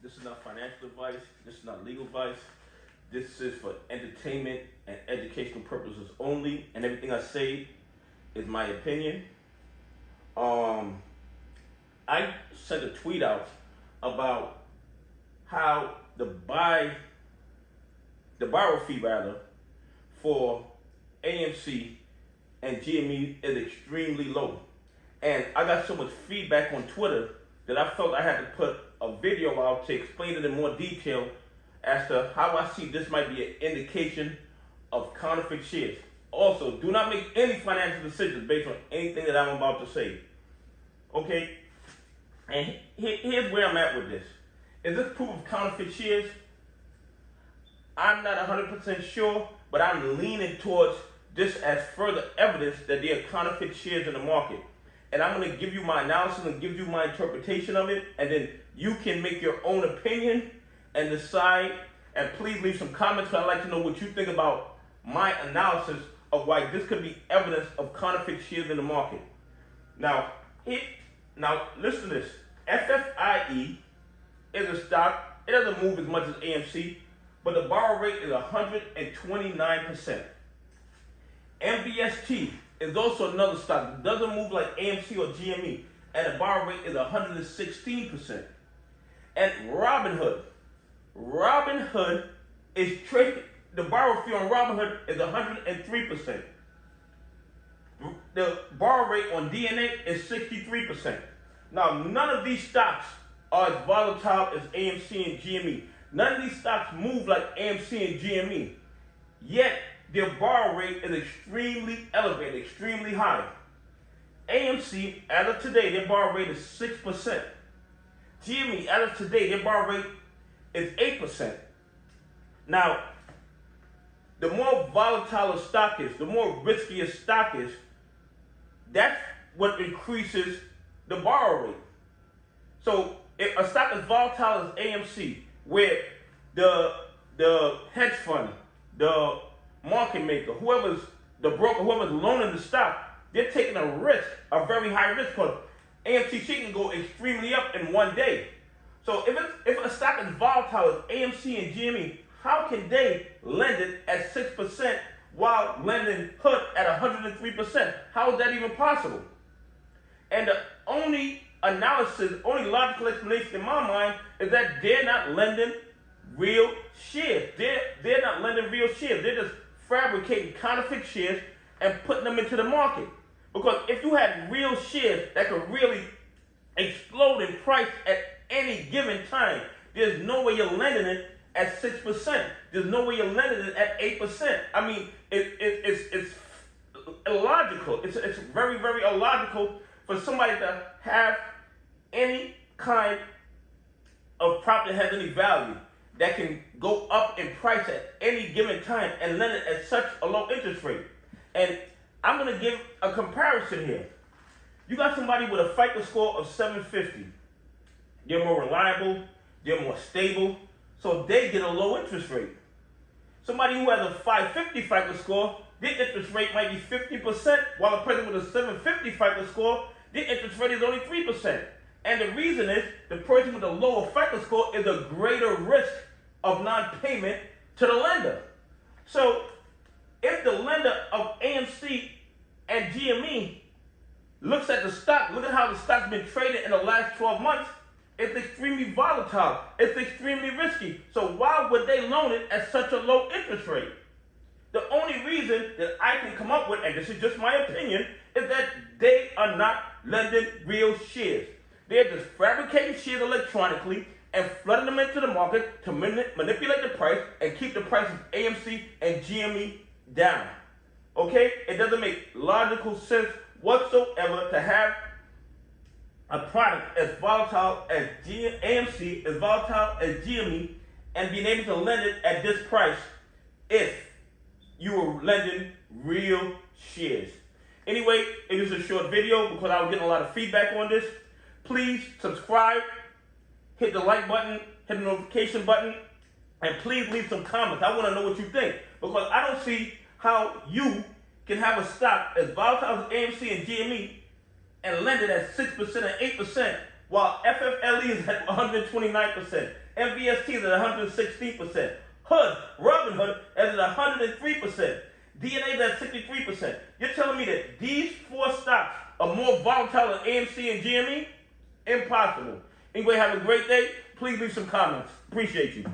This is not financial advice. This is not legal advice. This is for entertainment and educational purposes only. And everything I say is my opinion. I sent a tweet out about how the borrow fee for AMC and GME is extremely low. And I got so much feedback on Twitter that I felt I had to put a video out to explain it in more detail as to how I see this might be an indication of counterfeit shares. Also, do not make any financial decisions based on anything that I'm about to say. Okay? And here's where I'm at with this. Is this proof of counterfeit shares? I'm not 100% sure, but I'm leaning towards this as further evidence that there are counterfeit shares in the market. And I'm going to give you my analysis and give you my interpretation of it, and then you can make your own opinion and decide. And please leave some comments, because I'd like to know what you think about my analysis of why this could be evidence of counterfeit shares in the market. Now listen to this. FFIE is a stock. It doesn't move as much as AMC, but the borrow rate is 129%. MBST is also another stock that doesn't move like AMC or GME, and the borrow rate is 116%. And Robinhood is trading. The borrow fee on Robinhood is 103%. The borrow rate on DNA is 63%. Now, none of these stocks are as volatile as AMC and GME. None of these stocks move like AMC and GME. Yet, their borrow rate is extremely elevated, extremely high. AMC, as of today, their borrow rate is 6%. GME, as of today, their borrow rate is 8%. Now, the more volatile a stock is, the more risky a stock is, that's what increases the borrow rate. So, if a stock is volatile as AMC, where the hedge fund, the market maker, whoever's the broker, whoever's loaning the stock, they're taking a risk, a very high risk, because AMC can go extremely up in one day. So if a stock is volatile as AMC and GME, how can they lend it at 6% while lending Hood at 103%? How is that even possible? And the only logical explanation in my mind is that they're not lending real shares. They're not lending real shares. They're just fabricating counterfeit shares and putting them into the market. Because if you had real shares that could really explode in price at any given time, there's no way you're lending it at 6%. There's no way you're lending it at 8%. I mean, it's illogical. It's very, very illogical for somebody to have any kind of property that has any value that can go up in price at any given time and lend it at such a low interest rate. And I'm going to give a comparison here. You got somebody with a FICO score of 750. They're more reliable, they're more stable, so they get a low interest rate. Somebody who has a 550 FICO score, their interest rate might be 50%, while a person with a 750 FICO score, their interest rate is only 3%. And the reason is the person with a lower FICO score is a greater risk of non-payment to the lender. So if the lender of AMC and GME looks at the stock, look at how the stock's been traded in the last 12 months, it's extremely volatile. It's extremely risky. So why would they loan it at such a low interest rate? The only reason that I can come up with, and this is just my opinion, is that they are not lending real shares. They're just fabricating shares electronically and flooding them into the market to manipulate the price and keep the price of AMC and GME down. Okay? It doesn't make logical sense whatsoever to have a product as volatile as AMC, as volatile as GME, and being able to lend it at this price if you were lending real shares. Anyway, it is a short video because I was getting a lot of feedback on this. Please subscribe, hit the like button, hit the notification button, and please leave some comments. I want to know what you think, because I don't see how you can have a stock as volatile as AMC and GME and lend it at 6% and 8%, while FFLE is at 129%. MVST is at 116%. Hood, Robinhood, is at 103%. DNA is at 63%. You're telling me that these four stocks are more volatile than AMC and GME? Impossible. Anyway, have a great day. Please leave some comments. Appreciate you.